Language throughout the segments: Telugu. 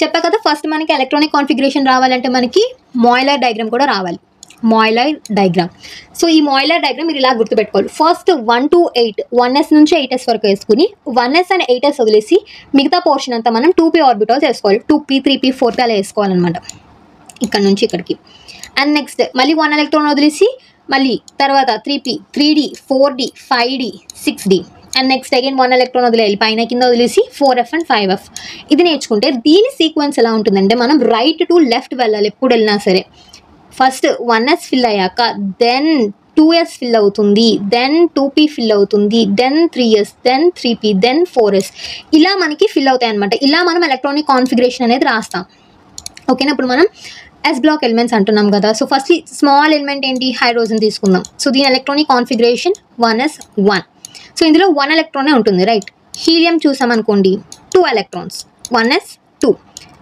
చెప్పా కదా ఫస్ట్ మనకి ఎలక్ట్రానిక్ కాన్ఫిగరేషన్ రావాలంటే మనకి మాయిలర్ డయాగ్రామ్ కూడా రావాలి. Mollier diagram. సో ఈ మాయిలర్ డయాగ్రామ్ మీరు ఇలా గుర్తుపెట్టుకోవాలి. ఫస్ట్ 1 to 8 1s నుంచి 8s వరకు వేసుకుని 1s అండ్ 8s వదిలేసి మిగతా పోర్షన్ అంతా మనం 2p ఆర్బిటాల్స్ వేసుకోవాలి. 2p 3p 4p అలా వేసుకోవాలన్నమాట ఇక్కడ నుంచి ఇక్కడికి. అండ్ నెక్స్ట్ మళ్ళీ 1 ఎలక్ట్రాన్ వదిలేసి మళ్ళీ తర్వాత 3p 3d 4d 5d 6d and next again 1 electron వదిలేయాలి పైన కింద వదిలేసి 4f అండ్ 5f. ఇది నేర్చుకుంటే దీని సీక్వెన్స్ ఎలా ఉంటుందంటే మనం రైట్ టు లెఫ్ట్ వెళ్ళాలి ఎప్పుడు వెళ్ళినా సరే. ఫస్ట్ 1s ఫిల్ అయ్యాక దెన్ 2s ఫిల్ అవుతుంది, దెన్ 2p ఫిల్ అవుతుంది, then 3s, then 3p, then 4s. ఇలా మనకి ఫిల్ అవుతాయి అనమాట. ఇలా మనం ఎలక్ట్రానిక్ కాన్ఫిగరేషన్ అనేది రాస్తాం. ఓకేనా. ఇప్పుడు మనం ఎస్ బ్లాక్ ఎలిమెంట్స్ అంటున్నాం కదా. సో ఫస్ట్ స్మాల్ ఎలిమెంట్ ఏంటి, హైడ్రోజన్ తీసుకుందాం. సో దీని ఎలక్ట్రానిక్ కాన్ఫిగరేషన్ 1s1. సో ఇందులో 1 ఎలక్ట్రానే ఉంటుంది రైట్. హీలియం చూసామనుకోండి 2 electrons 1s2.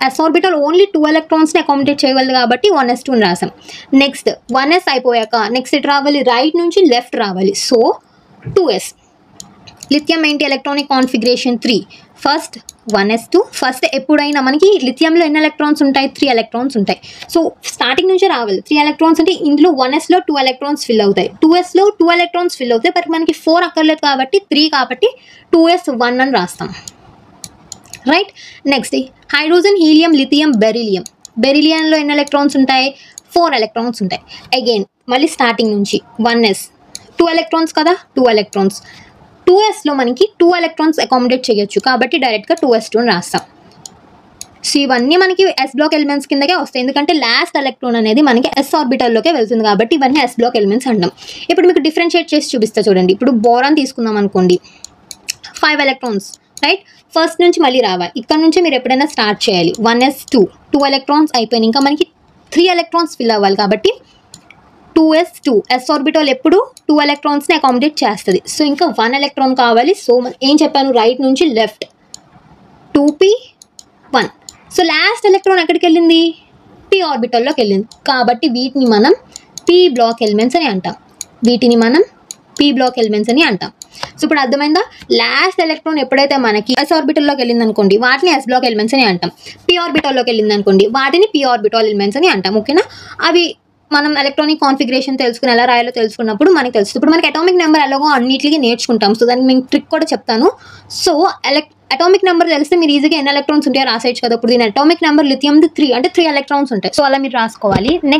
S orbital only 2 ఎలక్ట్రాన్స్ని అకామిడేట్ చేయగలదు కాబట్టి 1s2 రాసాం. నెక్స్ట్ 1s అయిపోయాక నెక్స్ట్ ఇటు రావాలి, రైట్ నుంచి లెఫ్ట్ రావాలి. So 2s. లిథియం ఏంటి electronic configuration 3. First 1s2. First ఎప్పుడైనా మనకి లిథియంలో ఎన్ని ఎలక్ట్రాన్స్ ఉంటాయి, 3 ఎలక్ట్రాన్స్ ఉంటాయి. సో స్టార్టింగ్ నుంచే రావాలి. 3 ఎలక్ట్రాన్స్ అంటే ఇందులో 1sలో 2 ఎలక్ట్రాన్స్ ఫిల్ అవుతాయి, 2sలో 2 ఎలక్ట్రాన్స్ ఫిల్ అవుతాయి. బట్ మనకి 4 అక్కర్లేదు కాబట్టి 3 కాబట్టి 2s1 అని రాస్తాం right. Next hydrogen, helium, lithium, beryllium. బెరిలియంలో ఎన్ని ఎలక్ట్రాన్స్ ఉంటాయి, 4 ఎలక్ట్రాన్స్ ఉంటాయి. అగైన్ మళ్ళీ స్టార్టింగ్ నుంచి 1s 2 ఎలక్ట్రాన్స్ కదా, 2 ఎలక్ట్రాన్స్. 2sలో మనకి 2 ఎలక్ట్రాన్స్ అకామిడేట్ చేయొచ్చు కాబట్టి డైరెక్ట్గా 2s2 అని రాస్తాం. సో ఇవన్నీ మనకి ఎస్ బ్లాక్ ఎలిమెంట్స్ కిందకే వస్తాయి, ఎందుకంటే లాస్ట్ ఎలక్ట్రాన్ అనేది మనకి ఎస్ ఆర్బిటల్లోకే వెళ్తుంది కాబట్టి ఇవన్నీ ఎస్ బ్లాక్ ఎలిమెంట్స్ అంటాం. ఇప్పుడు మీకు డిఫరెన్షియేట్ చేసి చూపిస్తా చూడండి. ఇప్పుడు బోరాన్ తీసుకుందాం అనుకోండి, 5 ఎలక్ట్రాన్స్ రైట్. ఫస్ట్ నుంచి మళ్ళీ రావాలి, ఇక్కడ నుంచి మీరు ఎప్పుడైనా స్టార్ట్ చేయాలి. 1s2 2 ఎలక్ట్రాన్స్ అయిపోయినాయి, ఇంకా మనకి 3 ఎలక్ట్రాన్స్ ఫిల్ అవ్వాలి కాబట్టి 2s2. ఎస్ ఆర్బిటల్ ఎప్పుడు 2 ఎలక్ట్రాన్స్ని అకామిడేట్ చేస్తుంది. సో ఇంకా 1 ఎలక్ట్రాన్ కావాలి. సో ఏం చెప్పాను, రైట్ నుంచి left 2p1. So last electron ఎక్కడికి వెళ్ళింది, p ఆర్బిటల్లోకి వెళ్ళింది కాబట్టి వీటిని మనం p బ్లాక్ ఎలిమెంట్స్ అని అంటాం. వీటిని మనం p బ్లాక్ ఎలిమెంట్స్ అని అంటాం. సో ఇప్పుడు అర్థమైందా, లాస్ట్ ఎలక్ట్రాన్ ఎప్పుడైతే మనకి ఎస్ ఆర్బిటల్లోకి వెళ్ళింది అనుకోండి వాటిని ఎస్ బ్లాక్ ఎలిమెంట్స్ అని అంటాం. p ఆర్బిటల్లోకి వెళ్ళింది అనుకోండి వాటిని p ఆర్బిటల్ ఎలిమెంట్స్ అని అంటాం. ఓకేనా. అవి మనం ఎలక్ట్రానిక్ కాన్ఫిగరేషన్ తెలుసుకుని ఎలా రాయాలో తెలుసుకున్నప్పుడు మనకి తెలుస్తుంది. ఇప్పుడు మనకి అటామిక్ నెంబర్ ఎలాగో అన్నిటికీ నేర్చుకుంటాం. సో దానికి మేము ట్రిక్ కూడా చెప్తాను. సో అటామిక్ నెంబర్ తెలిస్తే మీరు ఈజీగా ఎన్ని ఎలక్ట్రాన్స్ ఉంటాయో రాసేయచ్చు కదా. ఇప్పుడు దీని అటామిక్ నెంబర్ లిథియం 3 అంటే 3 ఎలక్ట్రాన్స్ ఉంటాయి. సో అలా మీరు రాసుకోవాలి. నెక్స్ట్